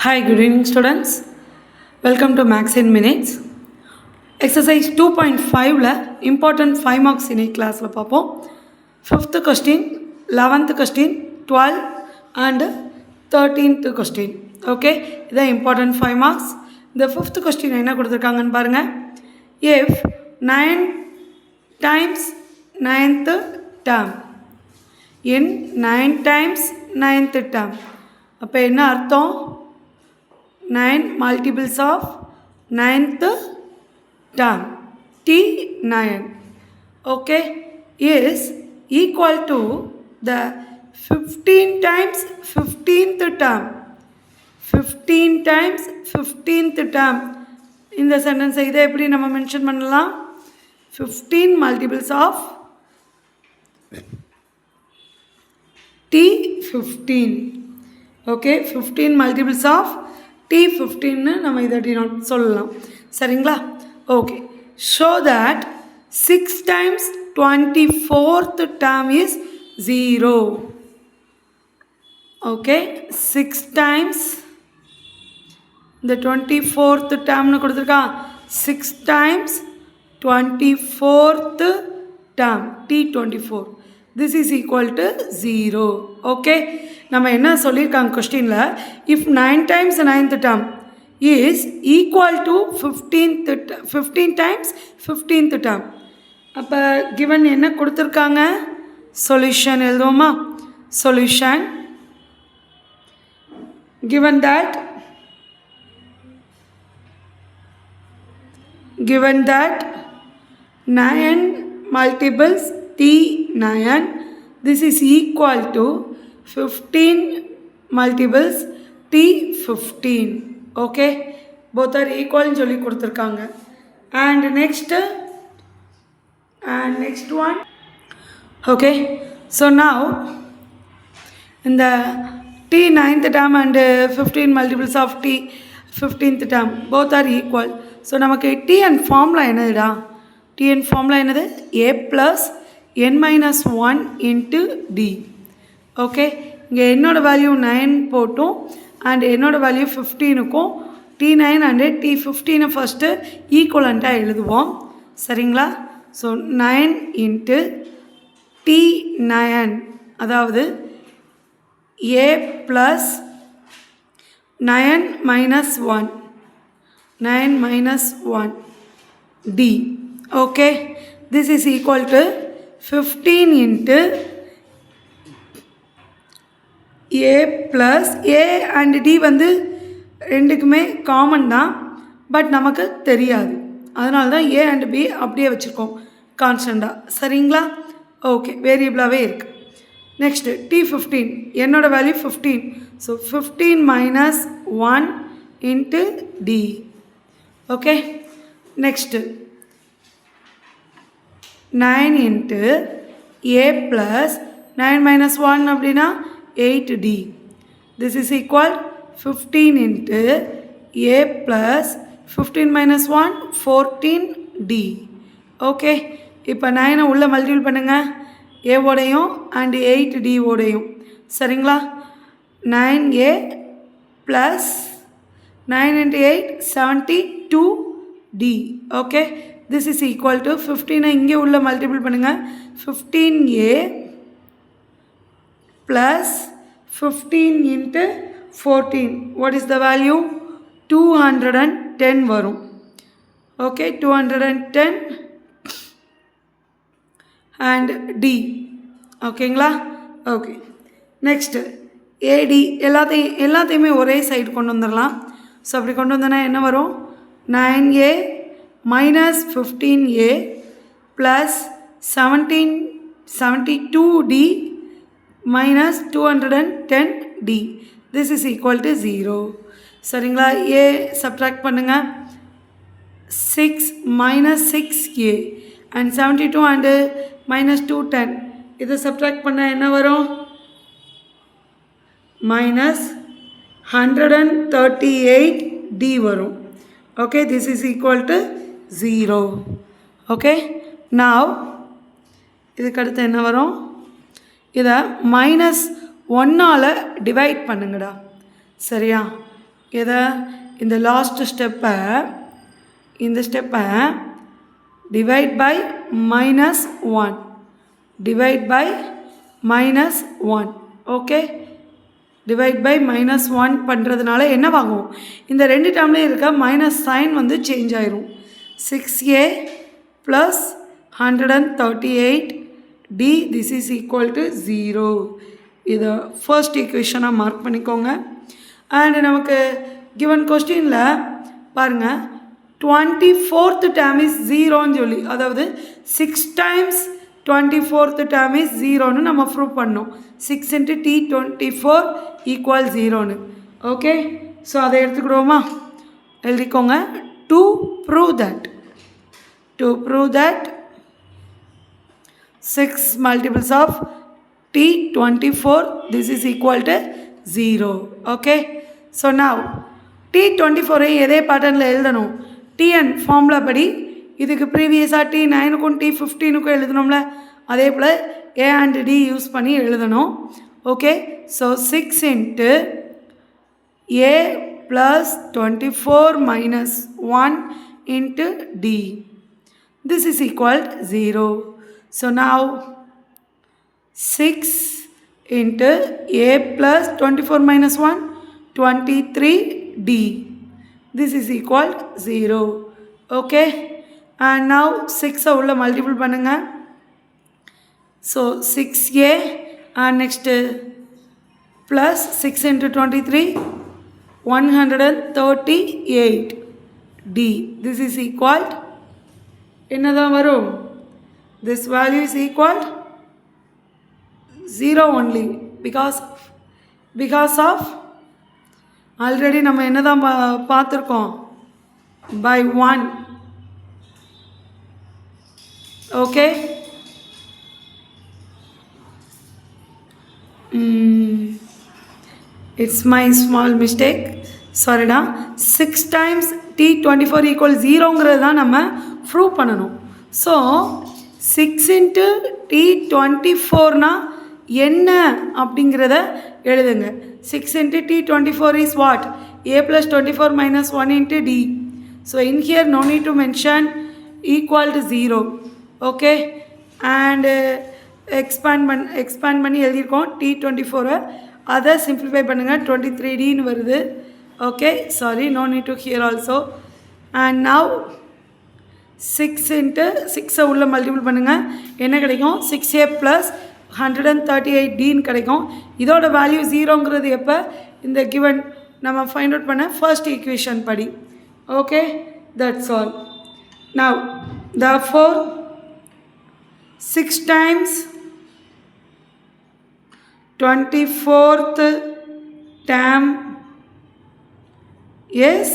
Hi, good evening students. Welcome to Max in Minutes. Exercise 2.5 important 5 marks in a class. 5th question, 11th question, 12th and 13th question. Okay, this is important 5 marks. The 5th question என்ன கொடுத்திருக்காங்கன்னு பாருங்க. If 9 times 9th term in 9 times 9th term அப்போ என்ன அர்த்தம்? 9 multiples of 9th term T9 okay is equal to the 15 times 15th term 15 times 15th term in the sentence இதை எப்படி நம்ம mention பண்ணலாம்? 15 multiples of T15 okay 15 multiples of T15 நம்ம இதை denote சொல்லலாம் சரிங்களா? okay show that 6 times 24th term is 0 okay 6 times the 24th term னு கொடுத்திருக்கா 6 times 24th term T24 this is equal to 0 okay நம்ம என்ன சொல்லியிருக்காங்க கொஸ்டின்ல if 9 times 9th term is equal to 15 times 15th term அப்ப given என்ன கொடுத்திருக்காங்க solution எழுதுவோமா solution given that 9 multiples T9 this is equal to 15 multiples T15 okay both are equal னு சொல்லி கொடுத்திருக்காங்க and next one okay so now in the T9th term and 15 multiples of T15th term both are equal so நமக்கு Tn formula என்னதுடா Tn formula என்னது a plus n minus 1 into d okay இங்கே என்னோட value 9 போட்டும் and என்னோட value 15க்கும் T9 and T15 first ஈக்குவலண்ட்டாக எழுதுவோம் சரிங்களா ஸோ 9 into T9 அதாவது a plus 9 minus 1 d okay this is equal to 15 into a plus a and d வந்து ரெண்டுக்குமே காமன் தான் பட் நமக்கு தெரியாது அதனால தான் a and b அப்படியே வச்சுருக்கோம் கான்ஸ்டண்ட்டாக சரிங்களா ஓகே வேரியபிளாகவே இருக்குது நெக்ஸ்ட்டு T15 என்னோட value 15 so 15 minus 1 into t okay next 9 into a plus 9 minus 1 அப்படின்னா 8d this is equal 15 into a plus 15 minus 1 14d okay இப்போ 9 உள்ள மல்டிபிள் பண்ணுங்க a ஓடையும் and 8d ஓடையும் சரிங்களா 9a plus 9 into 8 72d okay this is equal to 15 இங்கே உள்ள multiple பண்ணுங்க 15a plus 15 into 14 what is the value 210 வரும் okay 210 and d ஓகேங்களா okay next ad எல்லாத்தையுமே ஒரே சைடு கொண்டு வந்துடலாம் ஸோ அப்படி கொண்டு வந்தோன்னா என்ன வரும் 9a minus 15a plus 72d minus 210d this is equal to 0 சரிங்களா a subtract பண்ணுங்க 6 minus 6a and 72 and minus 210 இதை subtract பண்ண என்ன வரும் minus 138d வரும் okay this is equal to 0 okay now இதுக்கு அடுத்து என்ன வரும் இதை -1ஆல் டிவைட் பண்ணுங்கடா சரியா எதை இந்த லாஸ்ட் ஸ்டெப்பை divide by -1 divide by -1 okay divide by -1 பண்ணுறதுனால என்னவாகும் இந்த ரெண்டு டேர்ம்லேயும் இருக்க மைனஸ் சைன் வந்து சேஞ்ச் ஆயிரும் 6a plus 138d this is equal to 0 இதை ஃபர்ஸ்ட் ஈக்குவேஷனாக மார்க் பண்ணிக்கோங்க. அண்ட் நமக்கு கிவன் கொஸ்டினில் பாருங்கள் 24th டேர்ம் இஸ் 0ன்னு சொல்லி, அதாவது 6 டைம்ஸ் 24th டேர்ம் இஸ் 0ன்னு நம்ம ப்ரூவ் பண்ணோம். 6 × t24 ஈக்குவல் 0ன்னு. ஓகே, ஸோ அதை எடுத்துக்கிடுவோமா, எழுதிக்கோங்க. To prove that 6 multiples of t24 this is equal to 0. Okay, so now t24 எதே பேட்டர்னில் எழுதணும், tn ஃபார்முலா படி இதுக்கு ப்ரீவியஸாக t9க்கும் t15க்கும் எழுதணும்ல, அதே போல் a and d யூஸ் பண்ணி எழுதணும். Okay, so 6 × a plus 24 minus 1 into d this is equal to 0. So now 6 into a plus 24 minus 1 23d this is equal to 0. Okay, and now 6 உள்ள multiple பண்ணுங்க. So 6a and next plus 6 into 23 138d this is equal to என்னதான் வரும், this value is equal 0 only because of already நம்ம என்னதான் பார்த்துருக்கோம் by 1. Okay, it's my small mistake, சாரிடா. 6 times t24 equal 0ங்கிறது தான் நம்ம ப்ரூவ் பண்ணணும். ஸோ 6 × t24னா என்ன அப்படிங்கிறத எழுதுங்க. 6 × t24 is what, a plus 24 minus 1 into d. So in here no need to mention equal to 0. Okay, and expand பண்ணி எழுதியிருக்கோம் t24. அதை சிம்பிளிஃபை பண்ணுங்கள், 23dன்னு வருது. Okay, sorry, no need to here also. and now 6 × 6 உள்ள multiple பண்ணுங்கள், என்ன கிடைக்கும், 6a plus 138dன்னு கிடைக்கும். இதோட வேல்யூ 0ங்கிறது எப்போ, இந்த கிவன் நம்ம ஃபைண்ட் அவுட் பண்ண ஃபர்ஸ்ட் ஈக்குவேஷன் படி. Okay, that's all. now therefore 6 times 24th term is